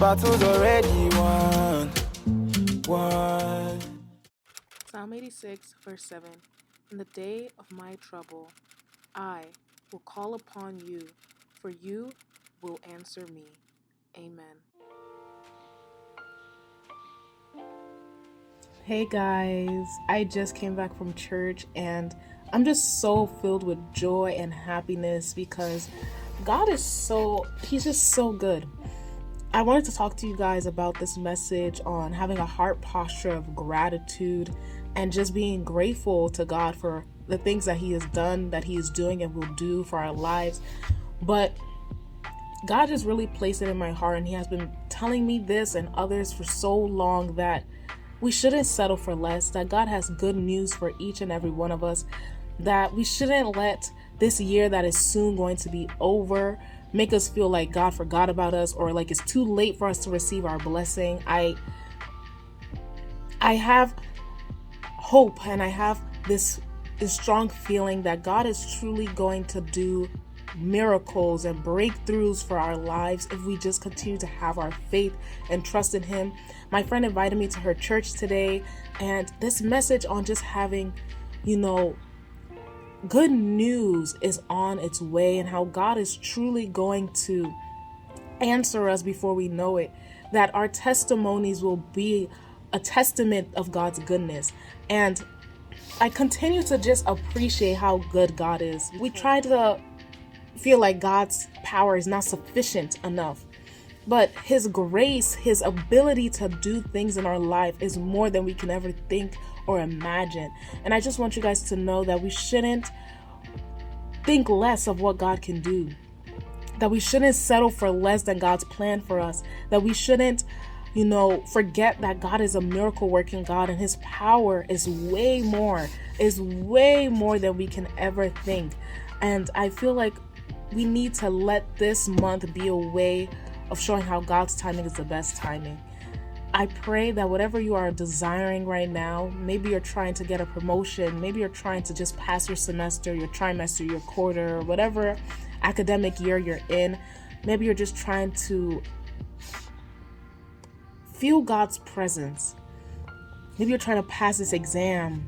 battle's already won. Psalm 86, verse 7. In the day of my trouble, I will call upon you, for you will answer me. Amen. Hey guys, I just came back from church and I'm just so filled with joy and happiness because He's just so good. I wanted to talk to you guys about this message on having a heart posture of gratitude and just being grateful to God for the things that He has done, that He is doing and will do for our lives. But God just really placed it in my heart, and He has been telling me this and others for so long that we shouldn't settle for less, that God has good news for each and every one of us, that we shouldn't let this year that is soon going to be over make us feel like God forgot about us or like it's too late for us to receive our blessing. I have hope, and I have this strong feeling that God is truly going to do miracles and breakthroughs for our lives if we just continue to have our faith and trust in Him. My friend invited me to her church today, and this message on just having, good news is on its way, and how God is truly going to answer us before we know it, that our testimonies will be a testament of God's goodness. And I continue to just appreciate how good God is. We try to feel like God's power is not sufficient enough, but His grace, His ability to do things in our life is more than we can ever think or imagine. And I just want you guys to know that we shouldn't think less of what God can do, that we shouldn't settle for less than God's plan for us, that we shouldn't forget that God is a miracle working God, and His power is way more than we can ever think. And I feel like we need to let this month be a way of showing how God's timing is the best timing. I pray that whatever you are desiring right now, maybe you're trying to get a promotion, maybe you're trying to just pass your semester, your trimester, your quarter, or whatever academic year you're in, maybe you're just trying to feel God's presence. Maybe you're trying to pass this exam,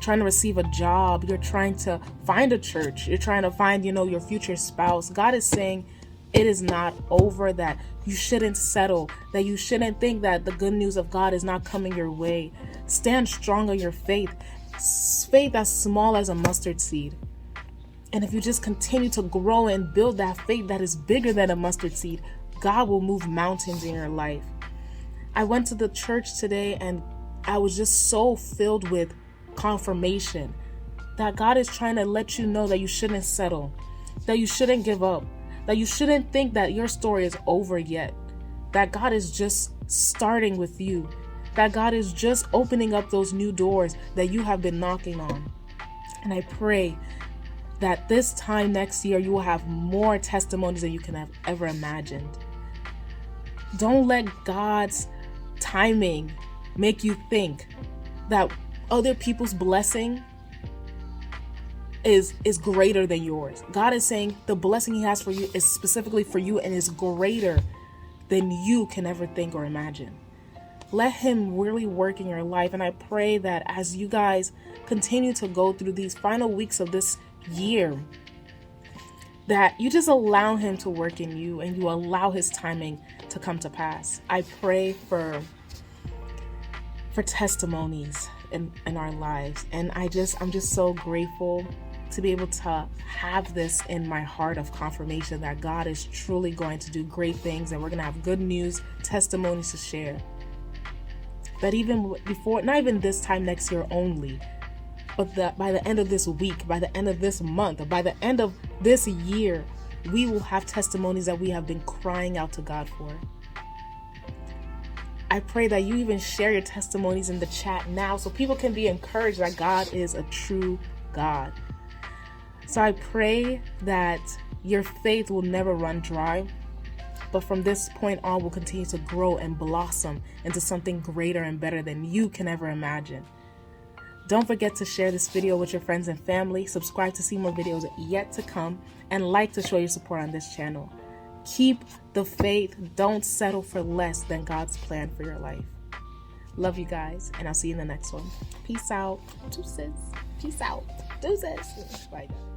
trying to receive a job, you're trying to find a church, you're trying to find, your future spouse. God is saying it is not over, that you shouldn't settle, that you shouldn't think that the good news of God is not coming your way. Stand strong on your faith as small as a mustard seed. And if you just continue to grow and build that faith that is bigger than a mustard seed, God will move mountains in your life. I went to the church today and I was just so filled with confirmation that God is trying to let you know that you shouldn't settle, that you shouldn't give up, that you shouldn't think that your story is over yet, that God is just starting with you, that God is just opening up those new doors that you have been knocking on. And I pray that this time next year you will have more testimonies than you can have ever imagined. Don't let God's timing make you think that other people's blessing is greater than yours. God is saying the blessing He has for you is specifically for you and is greater than you can ever think or imagine. Let Him really work in your life. And I pray that as you guys continue to go through these final weeks of this year, that you just allow Him to work in you and you allow His timing to come to pass. I pray for testimonies in our lives. And I'm just so grateful to be able to have this in my heart of confirmation that God is truly going to do great things, and we're going to have good news, testimonies to share. That even before, not even this time next year only, but that by the end of this week, by the end of this month, by the end of this year, we will have testimonies that we have been crying out to God for. I pray that you even share your testimonies in the chat now so people can be encouraged that God is a true God. So I pray that your faith will never run dry, but from this point on will continue to grow and blossom into something greater and better than you can ever imagine. Don't forget to share this video with your friends and family, subscribe to see more videos yet to come, and like to show your support on this channel. Keep the faith. Don't settle for less than God's plan for your life. Love you guys, and I'll see you in the next one. Peace out. Deuces. Peace out. Deuces. Bye, guys.